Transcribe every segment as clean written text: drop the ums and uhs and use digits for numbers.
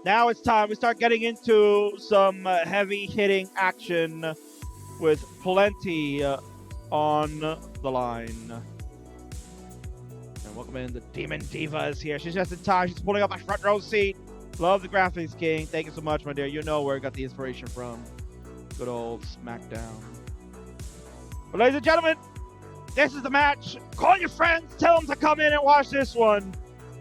Now it's time we start getting into some heavy hitting action with plenty on the line. And welcome in the Demon Diva is here. She's just in time. She's pulling up my front row seat. Love the graphics, King. Thank you so much, my dear. You know where I got the inspiration from. Good old SmackDown. But ladies and gentlemen, this is the match. Call your friends. Tell them to come in and watch this one.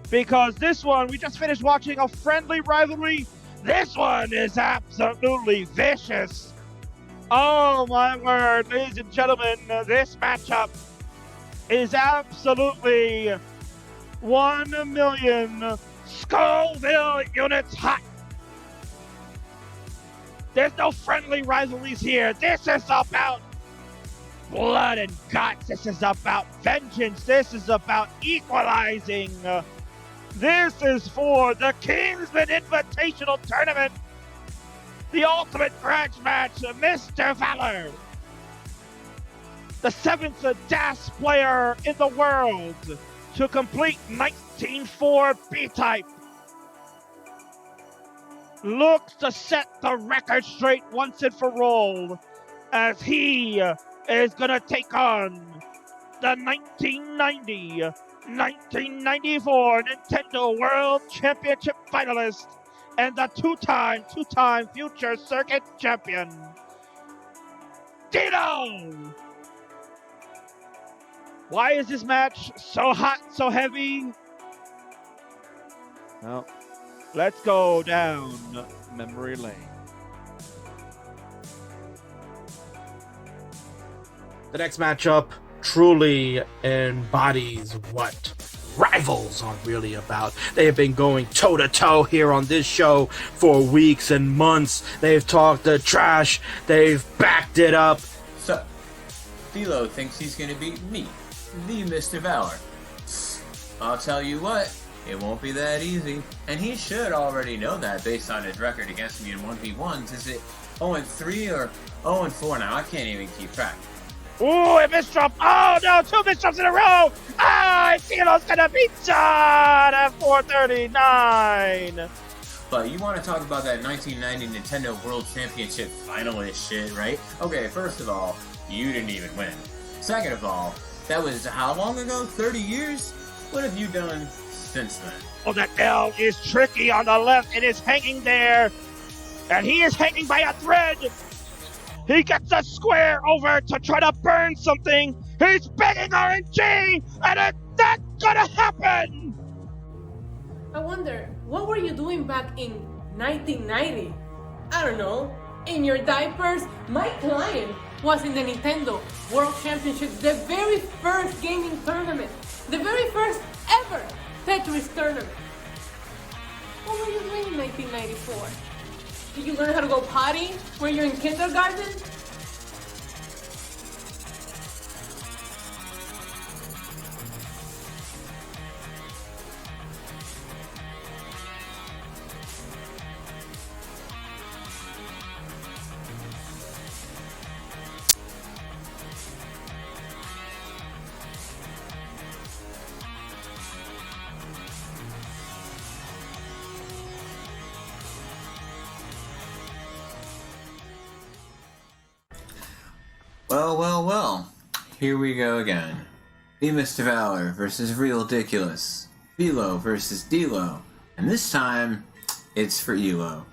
Because this one, we just finished watching a friendly rivalry. This one is absolutely vicious. Oh my word, ladies and gentlemen, this matchup is absolutely 1 million Scoville units hot. There's no friendly rivalries here. This is about blood and guts. This is about vengeance. This is about equalizing. This is for the Kingsman Invitational Tournament. The ultimate grudge match, Mr. Valor. The 7th DAS player in the world to complete 19-4 B-type. Looks to set the record straight once and for all as he is going to take on the 1994 Nintendo World Championship finalist and the two-time future circuit champion, Dino! Why is this match so hot, so heavy? Well, let's go down memory lane. The next matchup truly embodies what rivals are really about. They have been going toe-to-toe here on this show for weeks and months. They've talked the trash. They've backed it up. So, Philo thinks he's going to beat me, the Mr. Valor. I'll tell you what, it won't be that easy. And he should already know that based on his record against me in 1v1s. Is it 0-3 or 0-4 now? I can't even keep track. Ooh, a misdrop. Oh no, 2 misdrops in a row. Ah, Cilo's gonna be done at 439. But you want to talk about that 1990 Nintendo World Championship finalist shit, right? Okay, first of all, you didn't even win. Second of all, that was how long ago? 30 years? What have you done since then? Oh, that L is tricky on the left. It is hanging there. And he is hanging by a thread. He gets a square over to try to burn something. He's begging RNG, and it's not gonna happen. I wonder, what were you doing back in 1990? I don't know, in your diapers? My client was in the Nintendo World Championship, the very first gaming tournament, the very first ever Tetris tournament. What were you doing in 1994? Did you learn how to go potty when you're in kindergarten? Well, here we go again. The Mr. Valor versus Real Ridiculous. Philo versus Dilo. And this time, it's for Elo.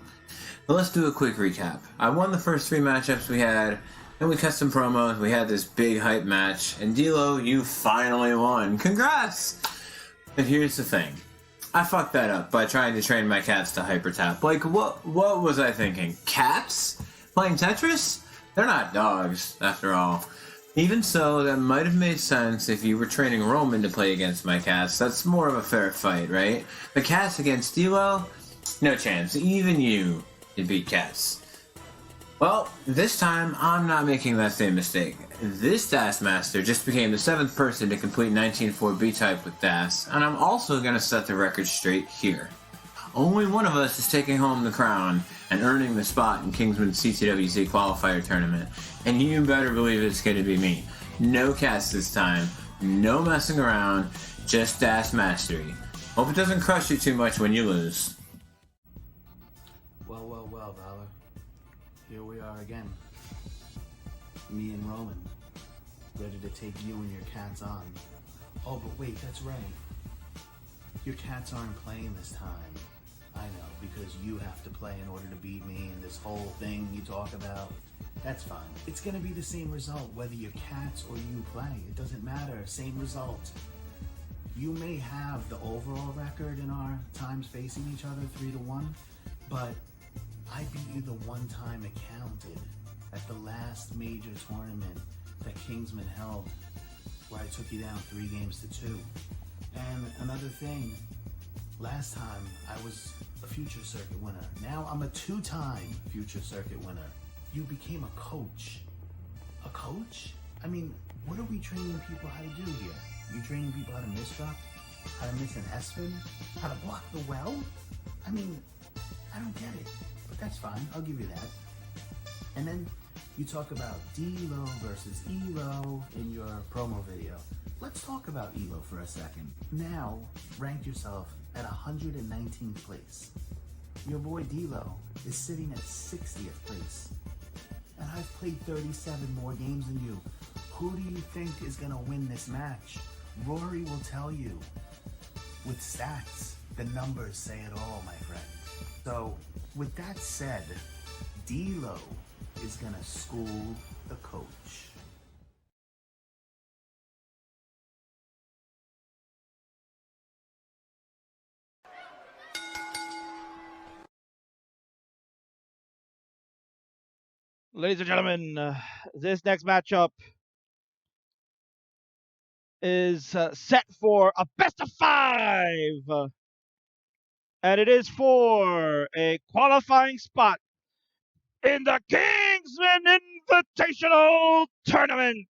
But let's do a quick recap. I won the first 3 matchups we had, and we cut some promos, we had this big hype match, and Dilo, you finally won. Congrats! But here's the thing. I fucked that up by trying to train my cats to hyper tap. Like, what was I thinking? Cats? Playing Tetris? They're not dogs, after all. Even so, that might have made sense if you were training Roman to play against my cats. That's more of a fair fight, right? The cats against Dilo? No chance. Even you could beat cats. Well, this time, I'm not making that same mistake. This DAS Master just became the 7th person to complete 19-4 B-Type with DAS, and I'm also going to set the record straight here. Only one of us is taking home the crown and earning the spot in Kingsman's CTWC qualifier tournament, and you better believe it's going to be me. No cats this time, no messing around, just DAS mastery. Hope it doesn't crush you too much when you lose. Well, Valor. Here we are again. Me and Roman, ready to take you and your cats on. Oh, but wait, that's right. Your cats aren't playing this time. I know, because you have to play in order to beat me, and this whole thing you talk about. That's fine. It's gonna be the same result whether your cats or you play. It doesn't matter, same result. You may have the overall record in our times facing each other 3-1, but I beat you the one time it counted at the last major tournament that Kingsman held, where I took you down 3-2. And another thing, last time I was a Future Circuit winner. Now I'm a 2-time Future Circuit winner. You became a coach. A coach? I mean, what are we training people how to do here? You training people how to misdrop? How to miss an S-spin? How to block the well? I mean, I don't get it. But that's fine, I'll give you that. And then you talk about D-Lo versus E-Lo in your promo video. Let's talk about E-Lo for a second. Now, rank yourself at 119th place. Your boy D-Lo is sitting at 60th place. And I've played 37 more games than you. Who do you think is gonna win this match? Rory will tell you. With stats, the numbers say it all, my friend. So, with that said, D-Lo is gonna school the coach. Ladies and gentlemen, this next matchup is set for a best of 5. And it is for a qualifying spot in the Kingsman Invitational Tournament.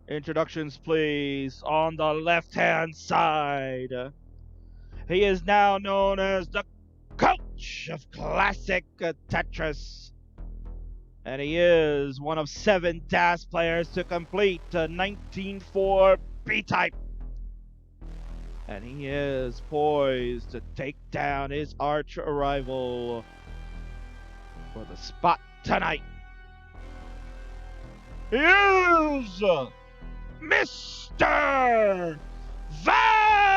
Introductions, please. On the left-hand side, he is now known as the coach of classic Tetris. And he is one of 7 DAS players to complete 19-4 B-type. And he is poised to take down his arch rival for the spot tonight. He is Mr. Valor!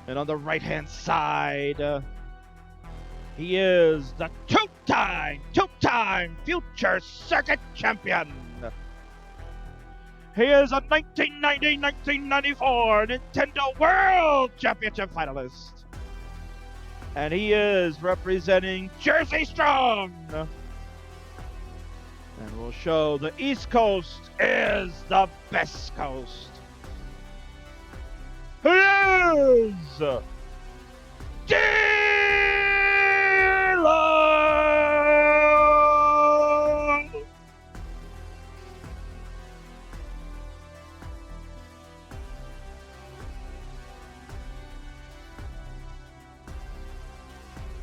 And on the right-hand side, he is the two-time Future Circuit Champion. He is a 1990-1994 Nintendo World Championship finalist. And he is representing Jersey Strong. And we'll show the East Coast is the best coast. He is D-Lo!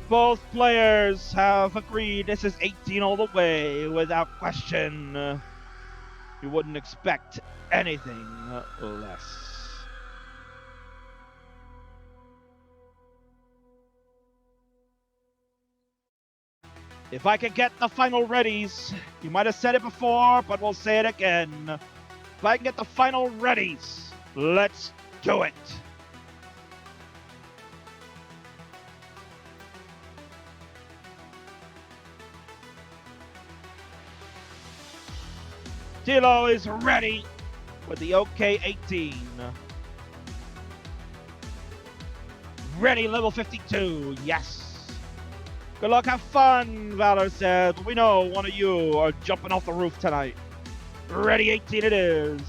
Both players have agreed this is 18 all the way without question. You wouldn't expect anything less. If I can get the final readies, you might have said it before, but we'll say it again. If I can get the final readies, let's do it. D-Lo is ready with the OK-18. Ready, level 52, yes. Good luck, have fun, Valor says. But we know one of you are jumping off the roof tonight. Ready 18 it is.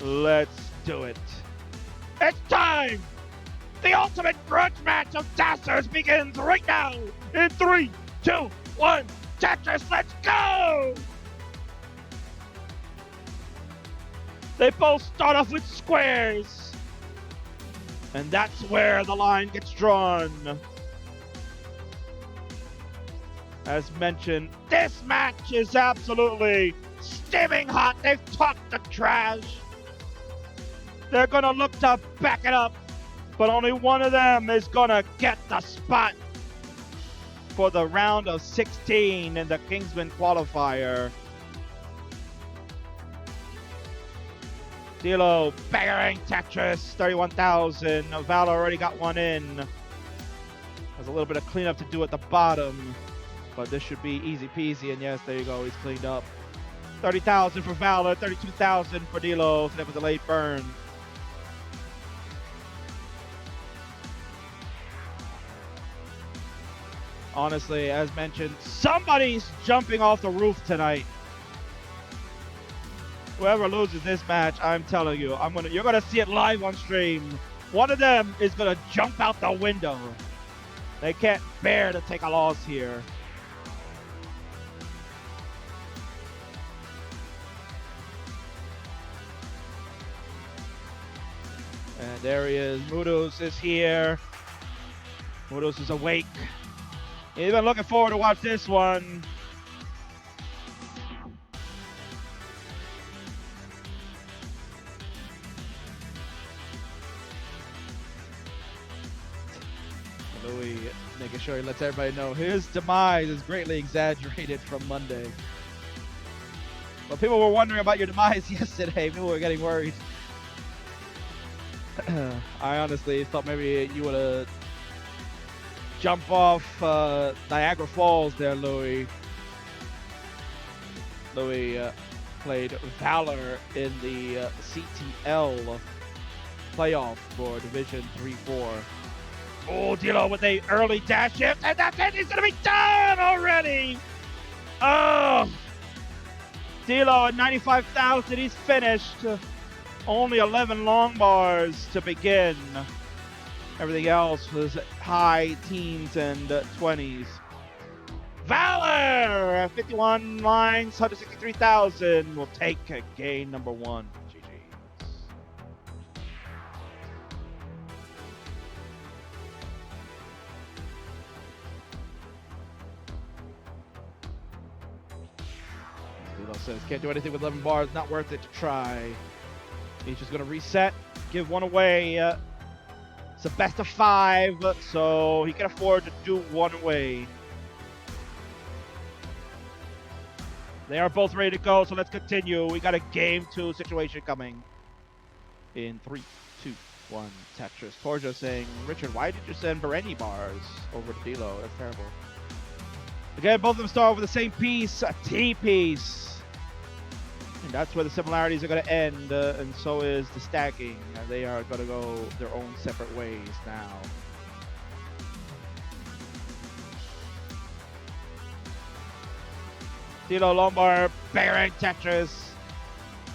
Let's do it. It's time! The ultimate grudge match of Dassers begins right now! In 3, 2, 1, Tetris, let's go! They both start off with squares. And that's where the line gets drawn. As mentioned, this match is absolutely steaming hot. They've talked the trash. They're gonna look to back it up, but only one of them is gonna get the spot for the round of 16 in the Kingsman qualifier. Dilo bangering Tetris, 31,000. Valor already got one in. Has a little bit of cleanup to do at the bottom, but this should be easy peasy. And yes, there you go, he's cleaned up. 30,000 for Valor, 32,000 for Dilo. So that was a late burn. Honestly, as mentioned, somebody's jumping off the roof tonight. Whoever loses this match, I'm telling you, you're gonna see it live on stream. One of them is gonna jump out the window. They can't bear to take a loss here. And there he is. Mudos is here. Mudos is awake. He's been looking forward to watch this one. Louis making sure he lets everybody know his demise is greatly exaggerated from Monday. But people were wondering about your demise yesterday. People were getting worried. I honestly thought maybe you would have jumped off Niagara Falls there, Louis. Louis played Valor in the CTL playoff for Division 3-4. Oh, Dilo with a early dash shift, and that's it. He's gonna be done already. Oh, Dilo at 95,000. He's finished. Only 11 long bars to begin. Everything else was high teens and 20s. Valor, 51 lines, 163,000. Will take game number 1. Says can't do anything with 11 bars, not worth it to try. He's just gonna reset, give one away. It's a best of 5, so he can afford to do one away. They are both ready to go, so let's continue. We got a game 2 situation coming. In 3, 2, 1, Tetris. Torjo saying, Richard, why did you send Bereni bars over to Dilo? That's terrible. Again, both of them start with the same piece, a T piece. And that's where the similarities are going to end, and so is the stacking. They are going to go their own separate ways now. Dilo Lombard, banging Tetris.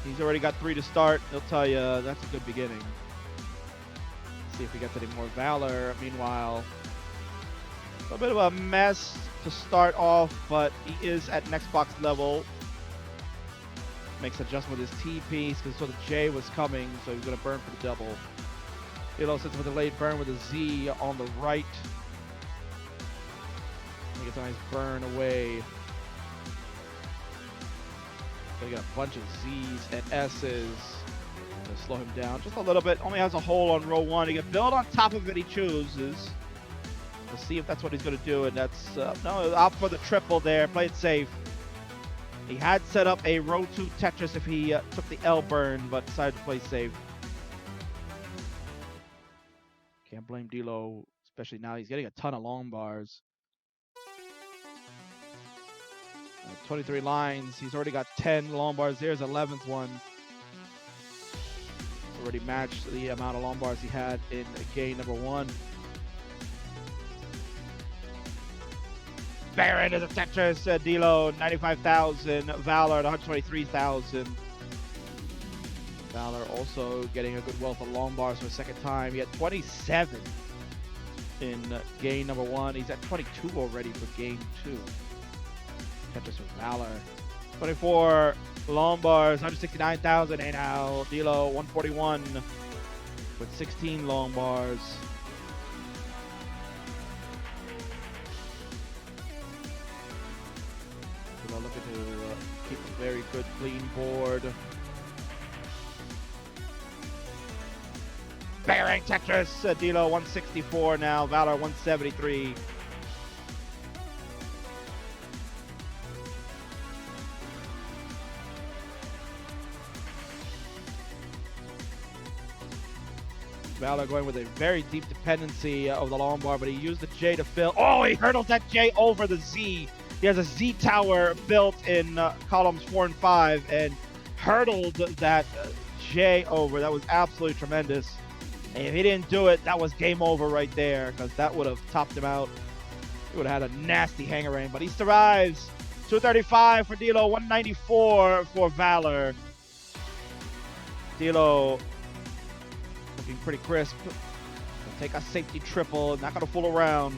He's already got 3 to start. He'll tell you that's a good beginning. Let's see if he gets any more Valor. Meanwhile, a little bit of a mess to start off, but he is at next box level. Makes adjustment with his T piece because so the J was coming, so he's going to burn for the double. Dilo sits with a late burn with a Z on the right. He gets a nice burn away. So you got a bunch of Z's and S's to slow him down just a little bit. Only has a hole on row 1. He can build on top of it. He chooses. Let's see if that's what he's going to do, and that's no, opt for the triple there. Play it safe. He had set up a row 2 Tetris if he took the L burn, but decided to play safe. Can't blame Dilo, especially now he's getting a ton of long bars. 23 lines. He's already got 10 long bars. There's 11th one. Already matched the amount of long bars he had in game number 1. Baron is a Tetris, Dilo 95,000, Valor at 123,000. Valor also getting a good wealth of long bars for a second time. He had 27 in game number 1. He's at 22 already for game 2. Tetris with Valor. 24 long bars, 169,000, and now Dilo 141 with 16 long bars. Looking to keep a very good clean board. Bang Tetris, Dilo 164 now, Valor 173. Valor going with a very deep dependency of the long bar, but he used the J to fill. Oh, he hurdles that J over the Z. He has a Z tower built in columns 4 and 5 and hurdled that J over. That was absolutely tremendous. And if he didn't do it, that was game over right there, because that would have topped him out. He would have had a nasty hanger-aim, but he survives. 235 for Dilo, 194 for Valor. Dilo looking pretty crisp. Gonna take a safety triple, not gonna fool around.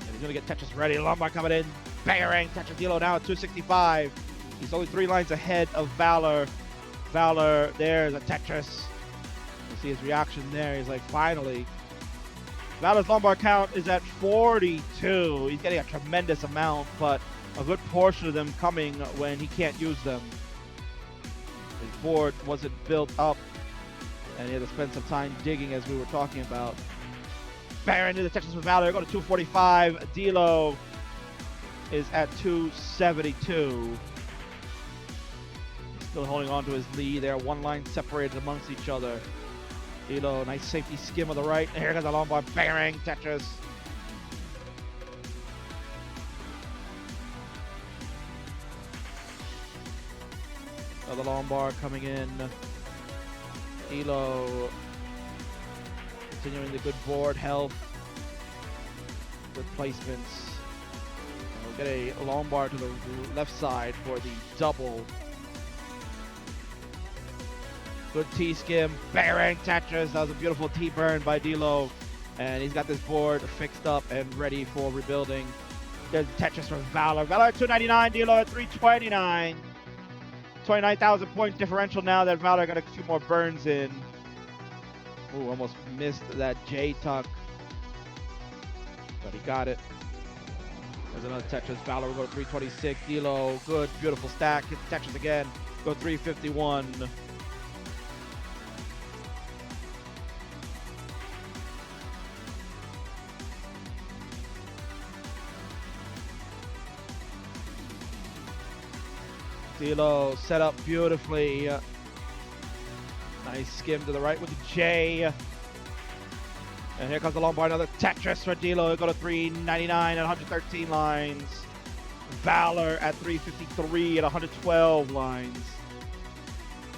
And he's gonna get Tetris ready. Lombard coming in, bang, Tetris Dilo now at 265. He's only 3 lines ahead of Valor. Valor, there's a Tetris. You see his reaction there. He's like, finally. Valor's Lombard count is at 42. He's getting a tremendous amount, but a good portion of them coming when he can't use them. His board wasn't built up, and he had to spend some time digging, as we were talking about. Bang into the Tetris with Valor. Go to 245. Dilo is at 272. Still holding on to his lead there. 1 line separated amongst each other. Dilo, nice safety skim on the right. And here comes the Lombard. Bang, Tetris. Another Lombard coming in. Dilo continuing the good board health. Good placements. And we'll get a Lombard to the left side for the double. Good T-skim, bang, Tetris. That was a beautiful T-burn by Dilo. And he's got this board fixed up and ready for rebuilding. There's Tetris from Valor. Valor at 299, Dilo at 329. 29,000 point differential now that Valor got a few more burns in. Ooh, almost missed that J-tuck. But he got it. There's another Tetris. Valor will go to 326. Dilo, good, beautiful stack. Hit Tetris again. Go 351. Dilo set up beautifully. Nice skim to the right with the J. And here comes the Lombard, another Tetris for Dilo. He'll go to 399 at 113 lines. Valor at 353 at 112 lines.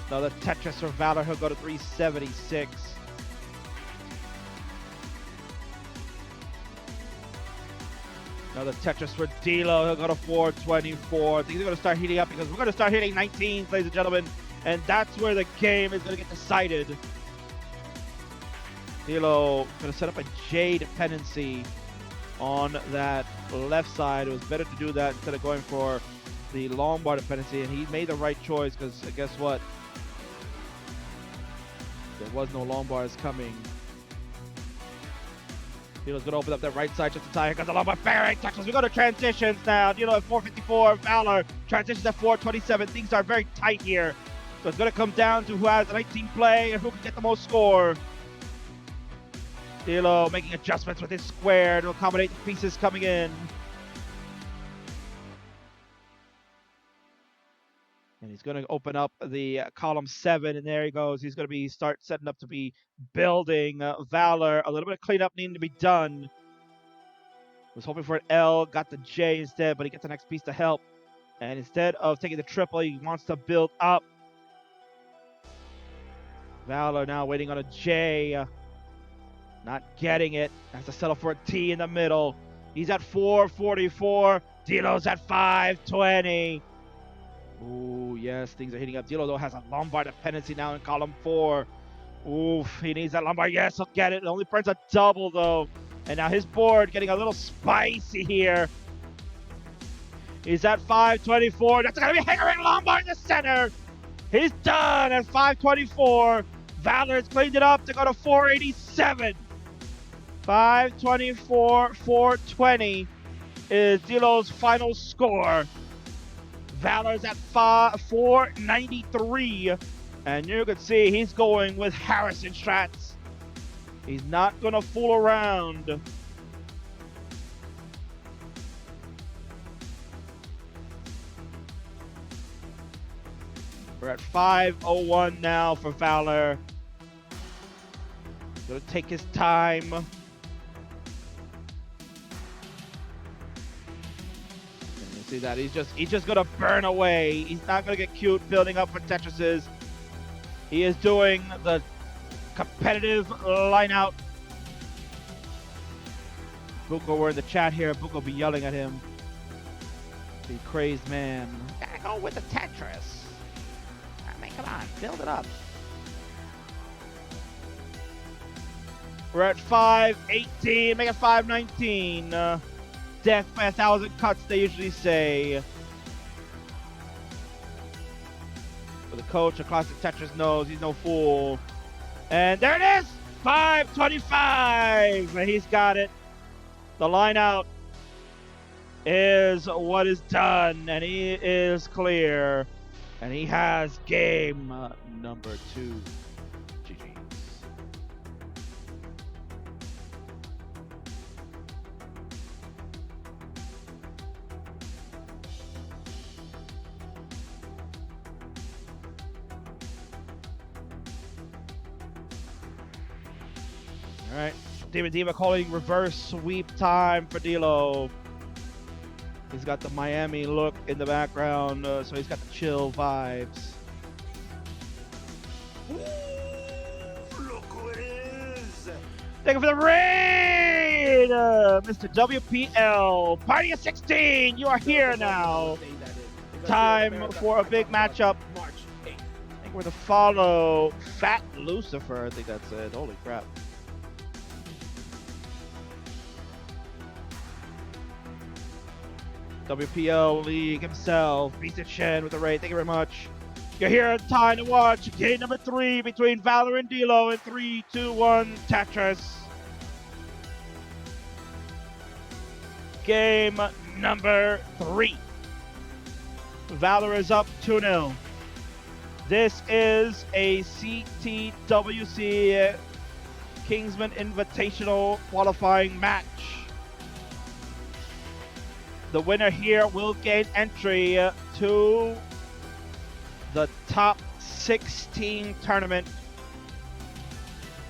Another Tetris for Valor. He'll go to 376. Another Tetris for Dilo. He'll go to 424. Things are going to start heating up because we're going to start hitting 19s, ladies and gentlemen. And that's where the game is going to get decided. Dilo going to set up a J dependency on that left side. It was better to do that instead of going for the Lombard dependency. And he made the right choice because guess what? There was no Lombards coming. Dilo's going to open up that right side just in time. Here comes the Lombard. Bang, Tetris. We go to transitions now. Dilo at 454. Valor transitions at 427. Things are very tight here. So it's going to come down to who has a 19 play and who can get the most score. Dilo making adjustments with his square to accommodate the pieces coming in. And he's going to open up the column 7, and there he goes. He's going to start setting up to be building Valor. A little bit of cleanup needing to be done. Was hoping for an L, got the J instead, but he gets the next piece to help. And instead of taking the triple, he wants to build up. Valor now waiting on a J. Not getting it. Has to settle for a T in the middle. He's at 444. Dilo's at 520. Ooh, yes, things are heating up. Dilo, though, has a Lombard dependency now in column 4. Oof, he needs that Lombard. Yes, he'll get it. It only burns a double, though. And now his board getting a little spicy here. He's at 524. That's going to be hankering Lombard in the center. He's done at 524. Valor's cleaned it up to go to 487. 524, 420 is Dilo's final score. Valor's at 493. And you can see he's going with Harrison strats. He's not going to fool around. We're at 501 now for Valor. Gonna take his time. And you see that he's just gonna burn away. He's not gonna get cute building up for Tetrises. He is doing the competitive line out. Buko, we're in the chat here. Buko will be yelling at him. The crazed man. Gotta go with the Tetris. I mean, come on, build it up. We're at 518, make it 519. Death by 1,000 cuts, they usually say. But the coach of Classic Tetris knows he's no fool. And there it is! 525! And he's got it. The line out is what is done, and he is clear. And he has game number 2. GG's. All right, David Diva calling reverse sweep time for D'Lo. He's got the Miami look in the background, so he's got the chill vibes. Ooh, look who it is! Thank you for the raid, Mr. WPL. Party of 16, you are here now. Time for a big matchup. March 8th. I think we're to follow Fat Lucifer. I think that's it. Holy crap. WPL League himself, Beast Shen with the raid. Thank you very much. You're here in time to watch game number 3 between Valor and D'Lo in 3, 2, 1, Tetris. Game number 3. Valor is up 2-0. This is a CTWC Kingsman Invitational qualifying match. The winner here will gain entry to the top 16 tournament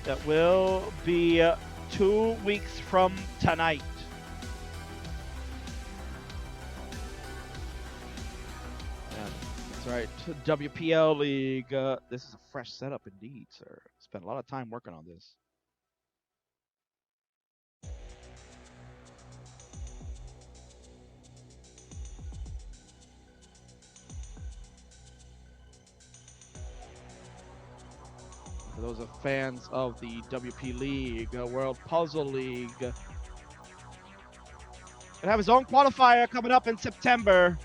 that will be 2 weeks from tonight. Yeah, that's right, WPL League. This is a fresh setup indeed, sir. Spent a lot of time working on this. For those of fans of the WP League, World Puzzle League, gonna have his own qualifier coming up in September.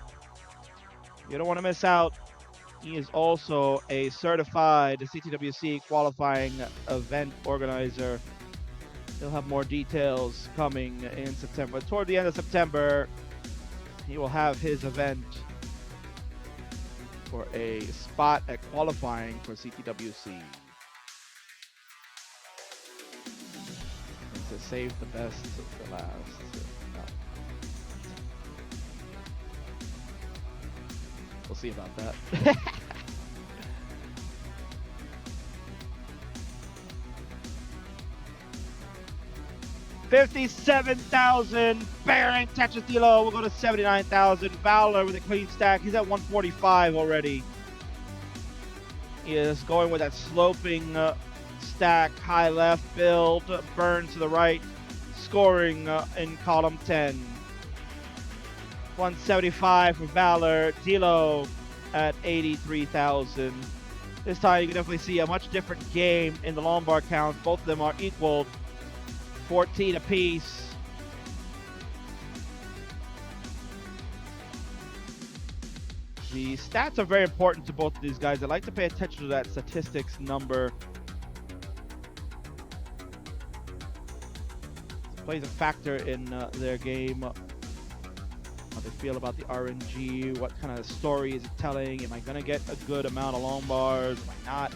You don't want to miss out. He is also a certified CTWC qualifying event organizer. He'll have more details coming in September. Toward the end of September, he will have his event for a spot at qualifying for CTWC. To save the best for last. We'll see about that. 57,000. Baron Tetris D'Lo will go to 79,000. Valor with a clean stack. He's at 145 already. He is going with that sloping stack, high left build, burn to the right, scoring in column 10. 175 for Valor, D'Lo at 83,000. This time you can definitely see a much different game in the Lombard count. Both of them are equal, 14 apiece. The stats are very important to both of these guys. I like to pay attention to that statistics number. It plays a factor in their game. they feel about the RNG. What kind of story is it telling? Am I going to get a good amount of long bars? Am I not?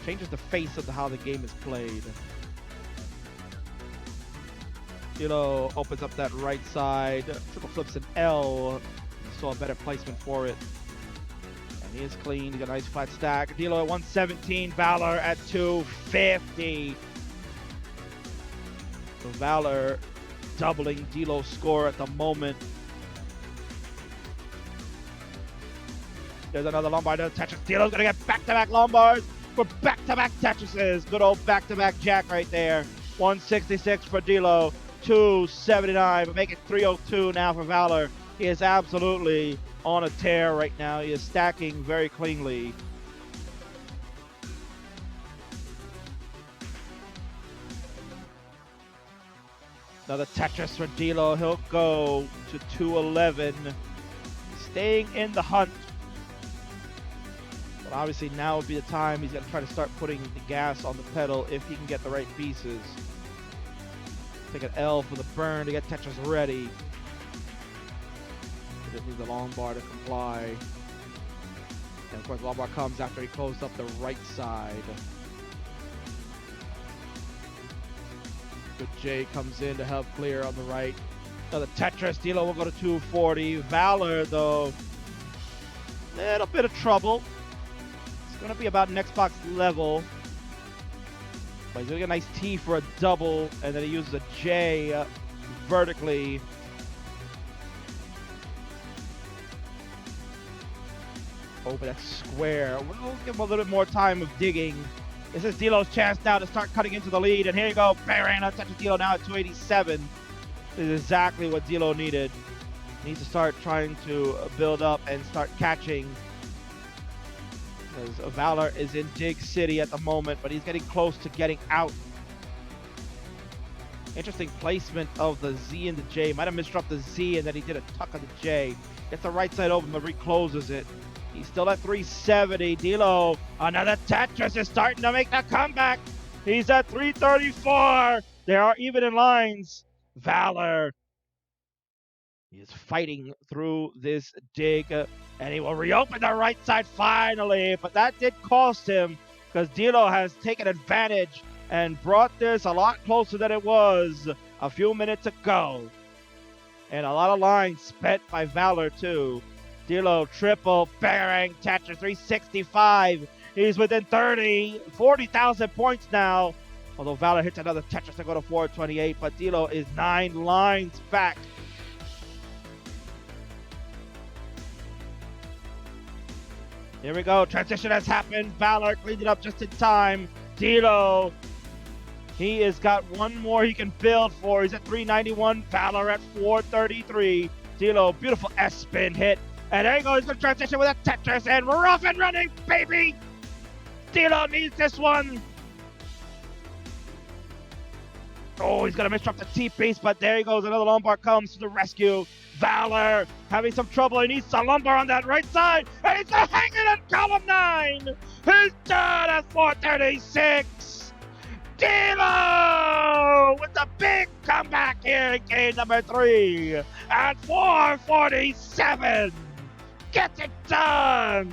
Changes the face of how the game is played. Dilo opens up that right side, triple flips an L. He saw a better placement for it. And he is clean. He got a nice flat stack. Dilo at 117, Valor at 250. So Valor doubling Dilo's score at the moment. There's another long bar, another Tetris. Dilo's gonna get back-to-back long bars for back-to-back Tetrises. Good old back-to-back jack right there. 166 for Dilo, 279, but make it 302 now for Valor. He is absolutely on a tear right now. He is stacking very cleanly. Another Tetris for Dilo. He'll go to 211. Staying in the hunt. But obviously now would be the time he's going to try to start putting the gas on the pedal if he can get the right pieces. Take an L for the burn to get Tetris ready. He just needs a long bar to comply. And of course, the long bar comes after he closed up the right side. Good J comes in to help clear on the right. Another Tetris. Dilo will go to 240. Valor, though, little bit of trouble. It's going to be about next box level. But he's going to get a nice T for a double, and then he uses a J vertically. Oh, but that's square. We'll give him a little bit more time of digging. This is Dilo's chance now to start cutting into the lead, and here you go. Bang, touches Dilo now at 287. This is exactly what Dilo needed. He needs to start trying to build up and start catching. Because Valor is in Dig City at the moment, but he's getting close to getting out. Interesting placement of the Z and the J. Might have misdropped the Z and then he did a tuck of the J. Gets the right side open, but recloses it. He's still at 370. Dilo, another Tetris is starting to make the comeback. He's at 334. They are even in lines. Valor is fighting through this dig, and he will reopen the right side finally, but that did cost him because Dilo has taken advantage and brought this a lot closer than it was a few minutes ago. And a lot of lines spent by Valor too. Dilo triple bearing Tetris 365. He's within 40,000 points now. Although Valor hits another Tetris to go to 428, but Dilo is 9 lines back. Here we go. Transition has happened. Valor cleaned it up just in time. Dilo, he has got one more he can build for. He's at 391. Valor at 433. Dilo, beautiful S-spin hit. And there he goes. He's going to transition with a Tetris. And we're off and running, baby. Dilo needs this one. Oh, he's going to misdrop the T-piece, but there he goes. Another lumbar comes to the rescue. Valor having some trouble. He needs a lumbar on that right side, and he's going to hang it at column 9. He's done at 436. Dilo with the big comeback here in game number 3 at 447. Gets it done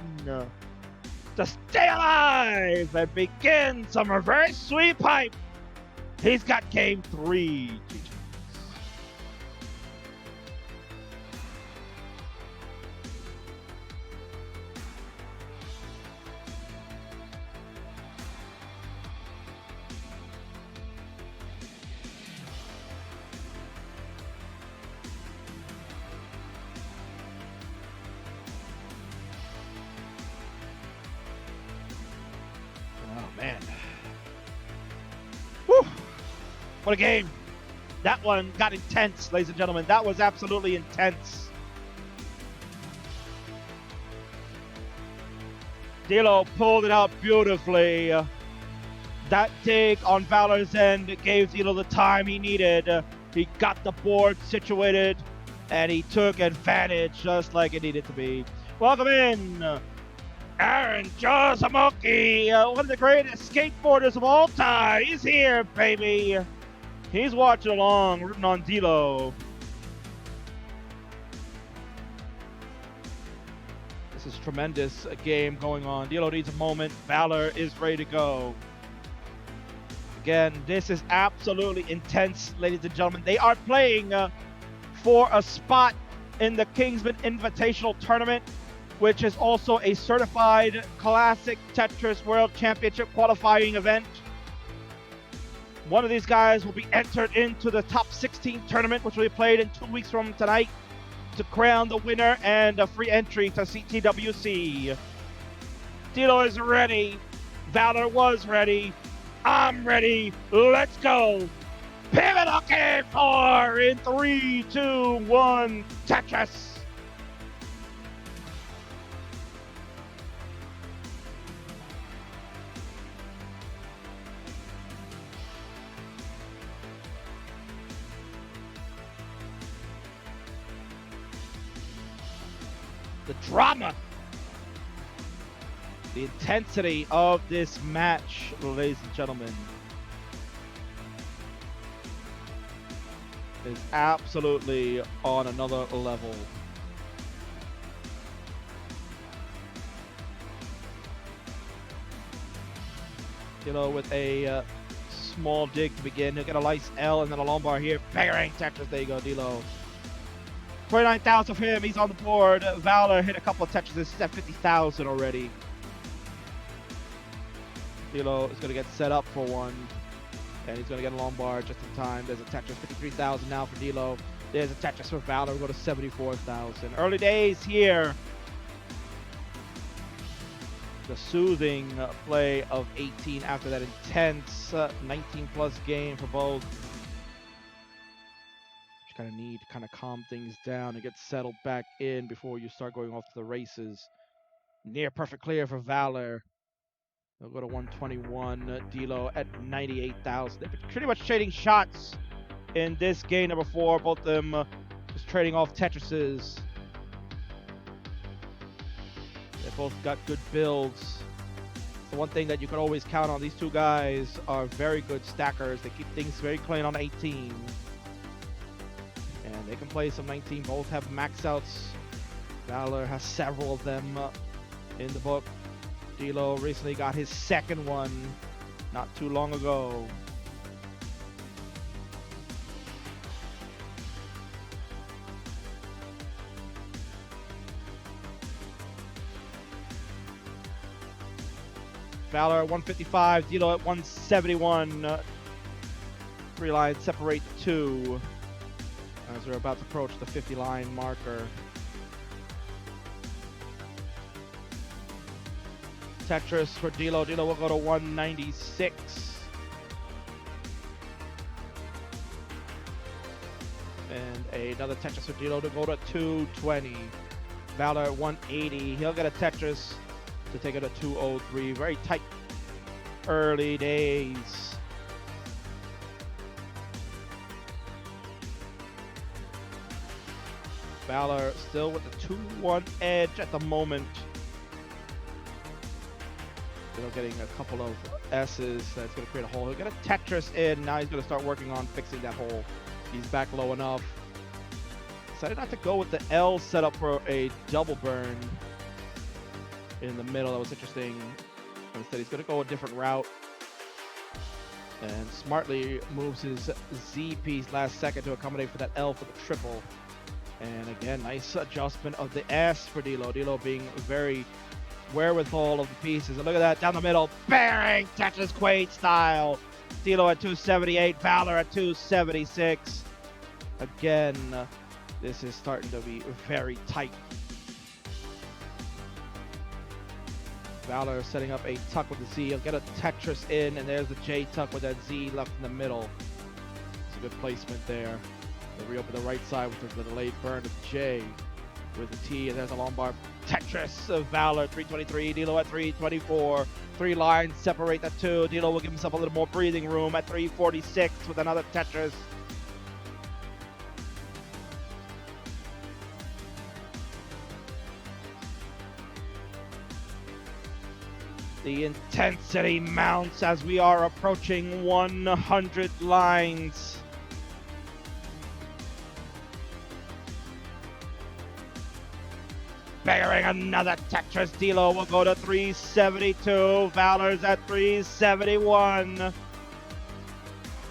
to stay alive and begin some reverse sweep pipe. He's got game 3. Oh, man. Whew. What a game. That one got intense, ladies and gentlemen. That was absolutely intense. Dilo pulled it out beautifully. That dig on Valor's end gave Dilo the time he needed. He got the board situated, and he took advantage just like it needed to be. Welcome in, Aaron Josamoki, one of the greatest skateboarders of all time. He's here, baby. He's watching along, rooting on Dilo. This is tremendous game going on. Dilo needs a moment. Valor is ready to go. Again, this is absolutely intense, ladies and gentlemen. They are playing for a spot in the Kingsman Invitational Tournament, which is also a certified classic Tetris World Championship qualifying event. One of these guys will be entered into the top 16 tournament, which will be played in 2 weeks from tonight, to crown the winner and a free entry to CTWC. Dilo is ready. Valor was ready. I'm ready. Let's go. Pivotal game 4 in 3, 2, 1, Tetris. The drama, the intensity of this match, ladies and gentlemen, is absolutely on another level. You know, with a small dig to begin, he'll get a nice L and then a long bar here. Bang, Tetris, there you go, Dilo. 29,000 for him, he's on the board. Valor hit a couple of Tetrises, he's at 50,000 already. Dilo is going to get set up for one, and he's going to get a long bar just in time. There's a Tetris, 53,000 now for Dilo. There's a Tetris for Valor, we'll go to 74,000. Early days here. The soothing play of 18 after that intense 19-plus game for both. Kind of need to kind of calm things down and get settled back in before you start going off to the races. Near perfect clear for Valor. They'll go to 121. Dilo at 98,000. They've been pretty much trading shots in this game number 4. Both of them just trading off Tetrises. They both got good builds. The one thing that you can always count on, these two guys are very good stackers. They keep things very clean on 18. And they can play some 19. Both have max outs. Valor has several of them in the book. Dilo recently got his second one not too long ago. Valor at 155, Dilo at 171. 3 lines separate the two as we're about to approach the 50-line marker. Tetris for Dilo. Dilo will go to 196. And another Tetris for Dilo to go to 220. Valor at 180. He'll get a Tetris to take it to 203. Very tight early days. Valor still with the 2-1 edge at the moment. Getting a couple of S's. That's going to create a hole. He'll get a Tetris in. Now he's going to start working on fixing that hole. He's back low enough. Decided not to go with the L setup for a double burn in the middle. That was interesting. Instead, he's going to go a different route. And smartly moves his Z piece last second to accommodate for that L for the triple. And again, nice adjustment of the S for Dilo. Dilo being very wherewithal of the pieces. And look at that, down the middle. Bang! Tetris Quaid style. Dilo at 278, Valor at 276. Again, this is starting to be very tight. Valor setting up a tuck with the Z. He'll get a Tetris in, and there's the J tuck with that Z left in the middle. It's a good placement there. They'll reopen the right side with the delayed burn of J with the T, and there's a long bar. Tetris of Valor, 323. Dilo at 324. 3 lines separate the two. Dilo will give himself a little more breathing room at 346 with another Tetris. The intensity mounts as we are approaching 100 lines. burying another Tetris. D'Lo will go to 372. Valor's at 371.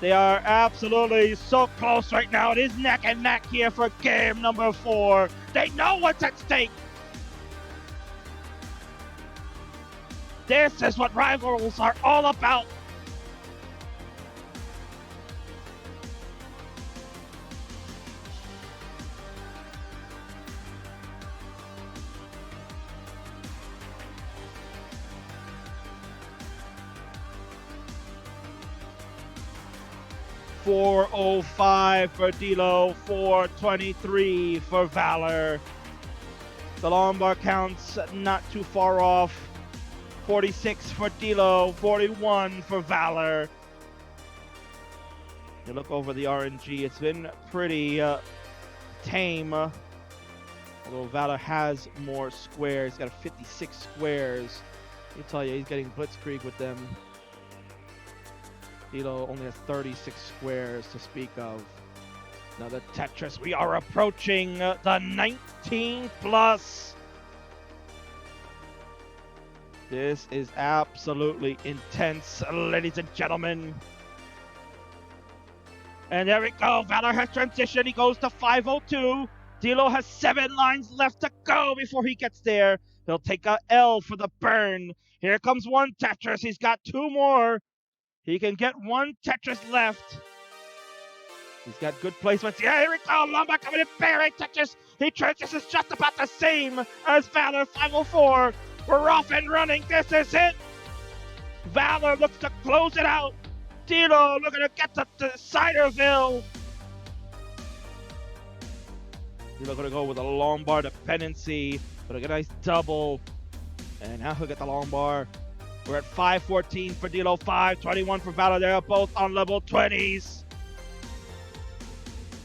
They are absolutely so close right now. It is neck and neck here for game number 4. They know what's at stake. This is what rivals are all about. .405 for D'Lo, 423 for Valor. The long bar counts not too far off. 46 for D'Lo, 41 for Valor. You look over the RNG, it's been pretty tame. Although Valor has more squares, he's got 56 squares. I tell you, he's getting blitzkrieg with them. D'Lo only has 36 squares to speak of. Now the Tetris, we are approaching the 19 plus. This is absolutely intense, ladies and gentlemen. And there we go, Valor has transitioned, he goes to 502. D'Lo has 7 lines left to go before he gets there. He'll take a L for the burn. Here comes one Tetris, he's got 2 more. He can get 1 Tetris left. He's got good placements. Yeah, here we go. Lomba coming in very Tetris. He transitions just about the same as Valor 504. We're off and running. This is it. Valor looks to close it out. D'Lo looking to get to Ciderville. D'Lo going to go with a long bar dependency. But a nice double. And now he'll get the long bar. We're at 514 for D'Lo, 521 for Valor. They're both on level 20s.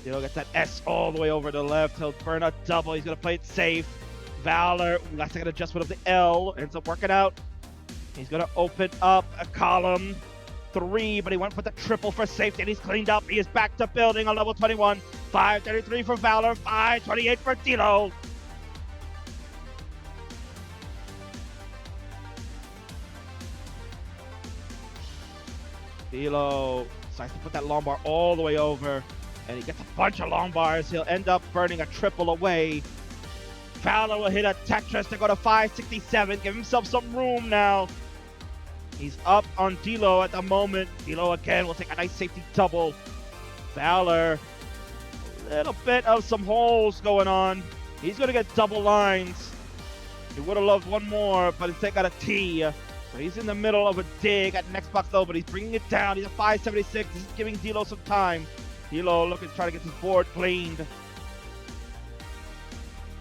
D'Lo gets that S all the way over to the left. He'll burn a double. He's going to play it safe. Valor, last second adjustment of the L. Ends up working out. He's going to open up a column 3, but he went for the triple for safety, and he's cleaned up. He is back to building on level 21. 533 for Valor, 528 for D'Lo. D'Lo decides to put that long bar all the way over, and he gets a bunch of long bars. He'll end up burning a triple away. Valor will hit a Tetris to go to 567, give himself some room now. He's up on D'Lo at the moment. D'Lo again will take a nice safety double. Valor, a little bit of some holes going on. He's going to get double lines. He would have loved one more, but instead got a T. So he's in the middle of a dig at next box though, but he's bringing it down. He's at 576. This is giving D'Lo some time. D'Lo looking to try to get his board cleaned.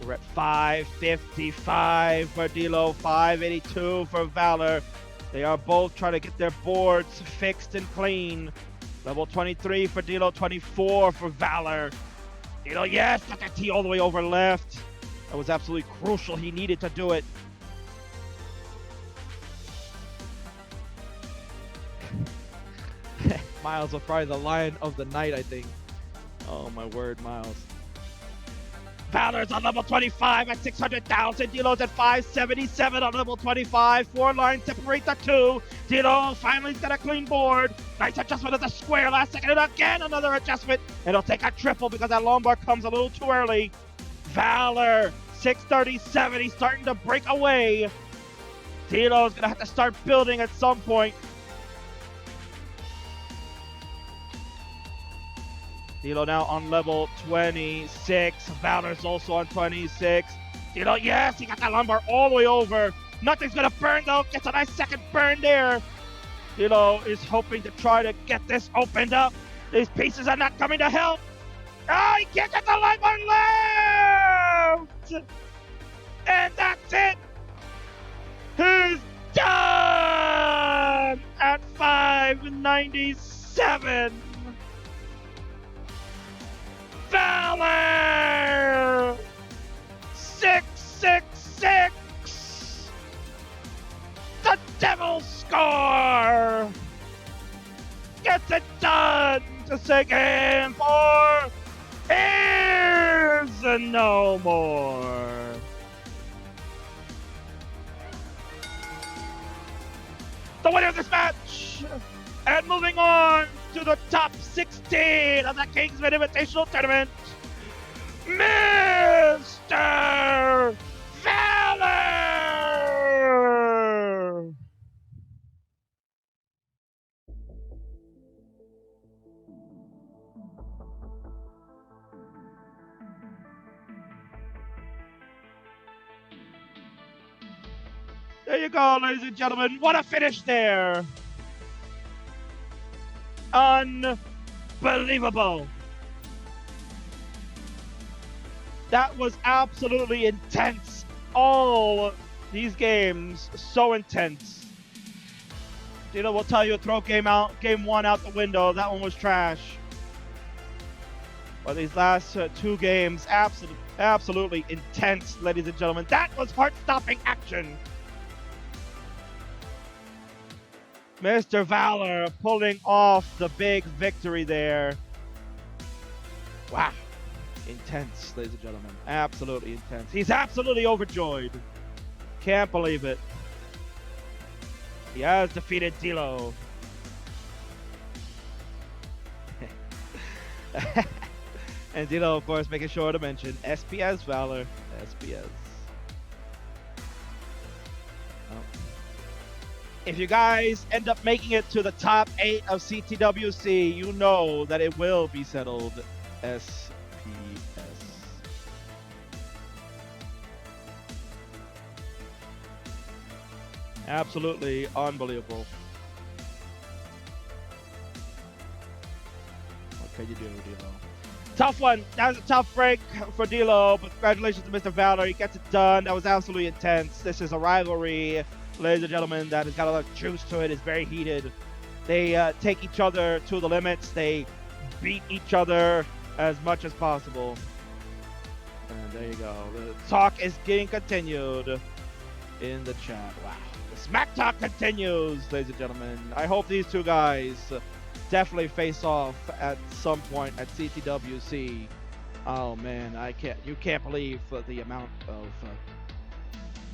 We're at 555 for D'Lo, 582 for Valor. They are both trying to get their boards fixed and clean. Level 23 for D'Lo, 24 for Valor. D'Lo, yes, got that T all the way over left. That was absolutely crucial. He needed to do it. Miles was probably the lion of the night, I think. Oh my word, Miles. Valor's on level 25 at 600,000. D'Lo's at 577 on level 25. 4 lines separate the 2. D'Lo finally's got a clean board. Nice adjustment of the square last second, and again another adjustment. It'll take a triple because that long bar comes a little too early. Valor, 637. He's starting to break away. D'Lo's gonna have to start building at some point. D'Lo now on level 26. Valor's also on 26. D'Lo, yes, he got that lumbar all the way over. Nothing's gonna burn though. Gets a nice second burn there. D'Lo is hoping to try to get this opened up. These pieces are not coming to help. Oh, he can't get the lumbar left! And that's it! He's done at 597. Valor! 666! The Devil's score! Gets it done to say game 4 is no more. the winner of this match, and moving on to the top 16 of the Kingsman Invitational Tournament, Mr. Valor! There you go, ladies and gentlemen. What a finish there. Unbelievable. That was absolutely intense. All these games, so intense. Dino will tell you, throw game one out the window. That one was trash. But these last two games, absolutely intense, ladies and gentlemen. That was heart-stopping action. Mr. Valor pulling off the big victory there. Wow. Intense, ladies and gentlemen. Absolutely intense. He's absolutely overjoyed. Can't believe it. He has defeated Dilo. And Dilo, of course, making sure to mention SPS Valor. SPS. If you guys end up making it to the top 8 of CTWC, you know that it will be settled SPS. Absolutely unbelievable. What can you do, Dilo? Tough one. That was a tough break for Dilo, but congratulations to Mr. Valor. He gets it done. That was absolutely intense. This is a rivalry, ladies and gentlemen, that has got a lot of juice to it. It's very heated. They take each other to the limits. They beat each other as much as possible. And there you go. The talk is getting continued in the chat. Wow. The smack talk continues, ladies and gentlemen. I hope these two guys definitely face off at some point at CTWC. Oh man, you can't believe the amount of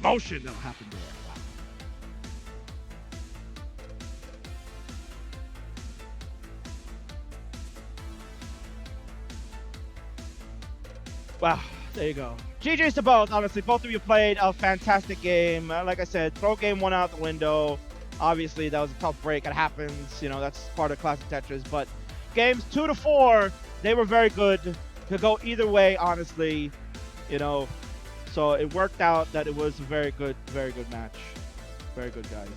motion that'll happen there. Wow, there you go. GG's to both, honestly. Both of you played a fantastic game. Like I said, throw game one out the window. Obviously, that was a tough break. It happens. You know, that's part of classic Tetris. But games 2 to 4, they were very good. Could go either way, honestly. You know, so it worked out that it was a very good match. Very good, guys.